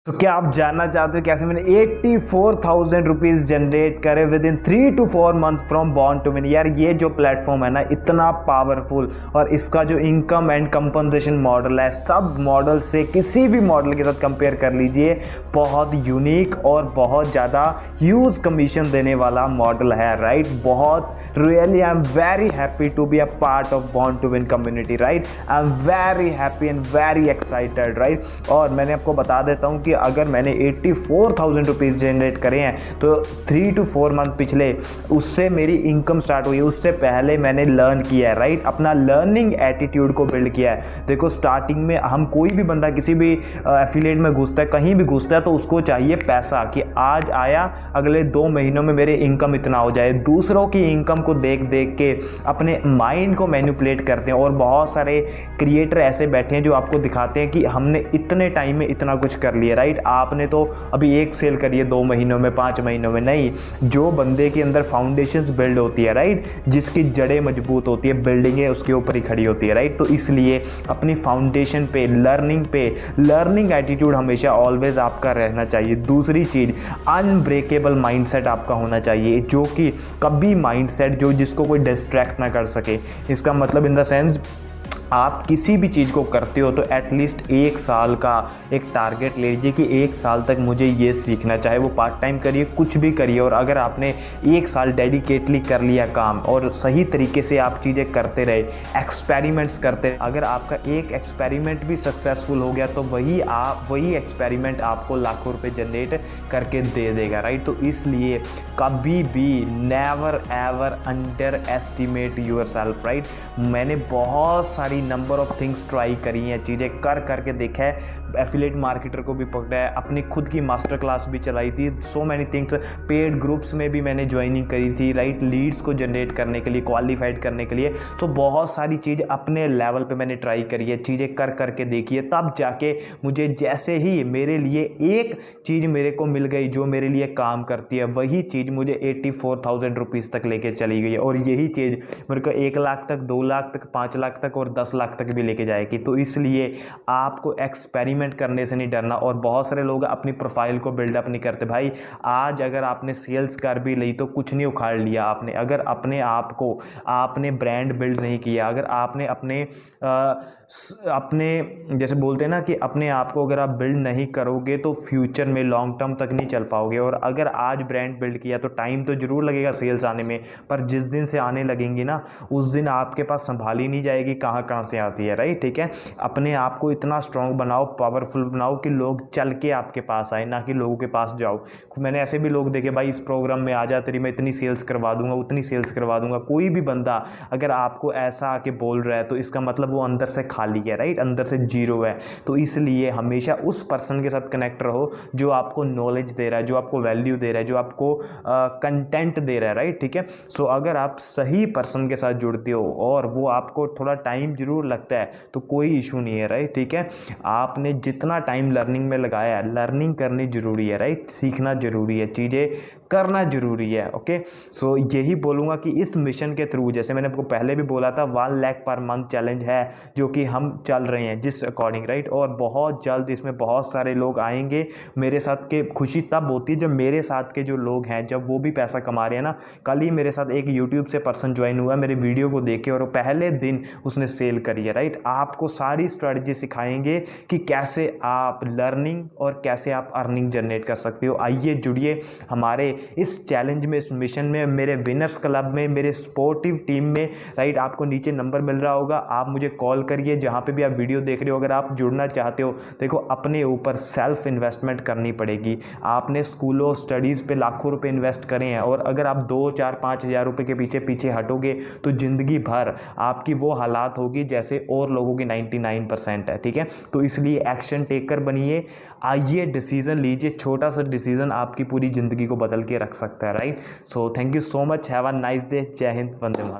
तो क्या आप जानना चाहते हो कैसे मैंने 84,000 रुपीज़ जनरेट करे within 3 to 4 month from born to win. यार ये जो प्लेटफॉर्म है ना इतना पावरफुल, और इसका जो इनकम एंड कंपनसेशन मॉडल है सब मॉडल से किसी भी मॉडल के साथ कंपेयर कर लीजिए, बहुत यूनिक और बहुत ज़्यादा ह्यूज कमीशन देने वाला मॉडल है। राइट, बहुत really I am very happy to be a part of born to win community. Right, I am very happy and very excited. Right, और मैंने आपको बता देता हूँ कि अगर मैंने 84,000 रुपीज़ जनरेट करे हैं तो 3 to 4 मंथ पिछले उससे मेरी इनकम स्टार्ट हुई है, उससे पहले मैंने लर्न किया है। राइट, अपना लर्निंग एटीट्यूड को बिल्ड किया है। देखो स्टार्टिंग में हम कोई भी बंदा किसी भी एफिलिएट में घुसता है, कहीं भी घुसता है, तो उसको चाहिए पैसा कि आज आया अगले 2 महीनों में मेरे इनकम इतना हो जाए। दूसरों की इनकम को देख देख के अपने माइंड को मैनिपुलेट करते हैं, और बहुत सारे क्रिएटर ऐसे बैठे हैं जो आपको दिखाते हैं कि हमने इतने टाइम में इतना कुछ कर लिया। राइट, आपने तो अभी एक सेल करी है 2 महीनों में, 5 महीनों में नहीं। जो बंदे के अंदर फाउंडेशंस बिल्ड होती है, राइट, जिसकी जड़ें मजबूत होती है, बिल्डिंगें उसके ऊपर ही खड़ी होती है। राइट, तो इसलिए अपनी फाउंडेशन पे लर्निंग एटीट्यूड हमेशा ऑलवेज आपका रहना चाहिए। दूसरी चीज़, अनब्रेकेबल माइंडसेट आपका होना चाहिए, जो कि कभी माइंडसेट जिसको कोई डिस्ट्रैक्ट ना कर सके। इसका मतलब इन द सेंस आप किसी भी चीज़ को करते हो तो एटलीस्ट 1 साल का एक टारगेट ले लीजिए कि 1 साल तक मुझे ये सीखना, चाहे वो पार्ट टाइम करिए, कुछ भी करिए। और अगर आपने 1 साल डेडिकेटली कर लिया काम और सही तरीके से आप चीज़ें करते रहे, एक्सपेरिमेंट्स करते रहे, अगर आपका एक एक्सपेरिमेंट भी सक्सेसफुल हो गया तो वही एक्सपेरिमेंट आपको लाखों रुपए जनरेट करके दे देगा। राइट, तो इसलिए कभी भी never ever underestimate yourself. Right, मैंने बहुत सारी नंबर ऑफ थिंग्स ट्राई करी हैं, चीज़ें कर करके देखा है, एफिलिएट मार्केटर को भी पकड़ा है, अपनी खुद की मास्टर क्लास भी चलाई थी, so many things, paid groups में भी मैंने ज्वाइनिंग करी थी। राइट, लीड्स को जनरेट करने के लिए, क्वालिफाइड करने के लिए, तो बहुत सारी चीज़ अपने लेवल पे मैंने ट्राई करी है, चीज़ें कर करके देखी है। तब जाके मुझे जैसे ही मेरे लिए एक चीज़ मेरे को मिल गई जो मेरे लिए काम करती है, वही चीज़ मुझे 84,000 रुपीज़ तक लेके चली गई है, और यही चीज़ मेरे को 1 लाख तक, 2 लाख तक, 5 लाख तक और 10 लाख तक भी लेके जाएगी। तो इसलिए आपको एक्सपेरिमेंट करने से नहीं डरना। और बहुत सारे लोग अपनी प्रोफाइल को बिल्डअप नहीं करते। भाई आज अगर आपने सेल्स कर भी ली तो कुछ नहीं उखाड़ लिया आपने, अगर अपने आप को आपने ब्रांड बिल्ड नहीं किया, अगर आपने अपने जैसे बोलते हैं ना कि अपने आप को अगर आप बिल्ड नहीं करोगे तो फ्यूचर में लॉन्ग टर्म तक नहीं चल पाओगे। और अगर आज ब्रांड बिल्ड किया तो टाइम तो जरूर लगेगा सेल्स आने में, पर जिस दिन से आने लगेंगी ना उस दिन आपके पास संभाली नहीं जाएगी कहाँ से आती है। राइट, ठीक है, अपने आप को इतना स्ट्रॉन्ग बनाओ, पावरफुल बनाओ कि लोग चल के आपके पास आए, ना कि लोगों के पास जाओ। मैंने ऐसे भी लोग देखे, भाई इस प्रोग्राम में आ जा, तेरी मैं इतनी सेल्स करवा दूंगा, उतनी सेल्स करवा दूंगा। कोई भी बंदा अगर आपको ऐसा आके बोल रहा है तो इसका मतलब वो अंदर से खाली है। राइट, अंदर से जीरो है। तो इसलिए हमेशा उस पर्सन के साथ कनेक्ट रहो जो आपको नॉलेज दे रहा है, जो आपको वैल्यू दे रहा है, जो आपको कंटेंट दे रहा है। राइट, ठीक है, सो अगर आप सही पर्सन के साथ जुड़ते हो और वो आपको थोड़ा टाइम जरूर लगता है तो कोई इशू नहीं है। राइट, ठीक है, आपने जितना टाइम लर्निंग में लगाया है, लर्निंग करनी जरूरी है। राइट, सीखना जरूरी है, चीज़ें करना जरूरी है। ओके, सो यही बोलूँगा कि इस मिशन के थ्रू, जैसे मैंने आपको पहले भी बोला था, 1 लाख पर मंथ चैलेंज है जो कि हम चल रहे हैं जिस अकॉर्डिंग। राइट, और बहुत जल्द इसमें बहुत सारे लोग आएंगे मेरे साथ के। खुशी तब होती है जब मेरे साथ के जो लोग हैं जब वो भी पैसा कमा रहे हैं ना। कल ही मेरे साथ एक यूट्यूब से पर्सन ज्वाइन हुआ मेरे वीडियो को देखे और पहले दिन उसने सेल करी है। राइट, आपको सारी स्ट्रेटजी सिखाएंगे कि कैसे आप लर्निंग और कैसे आप अर्निंग जनरेट कर सकते हो। आइए जुड़िए हमारे इस चैलेंज में, इस मिशन में, मेरे विनर्स क्लब में, मेरे सपोर्टिव टीम में। राइट, आपको नीचे नंबर मिल रहा होगा, आप मुझे कॉल करिए जहाँ पे भी आप वीडियो देख रहे हो। अगर आप जुड़ना चाहते हो, देखो अपने ऊपर सेल्फ इन्वेस्टमेंट करनी पड़ेगी। आपने स्कूलों स्टडीज़ पे लाखों रुपए इन्वेस्ट करे हैं, और अगर आप 2, 4, 5 हज़ार रुपये के पीछे हटोगे तो ज़िंदगी भर आपकी वो हालात होगी जैसे और लोगों की 99% है। ठीक है, तो इसलिए एक्शन टेकर बनिए, आइए डिसीजन लीजिए। छोटा सा डिसीजन आपकी पूरी ज़िंदगी को बदल के रख सकता है। Right, so thank you so much, have a nice day. जय हिंद, वंदे मातरम।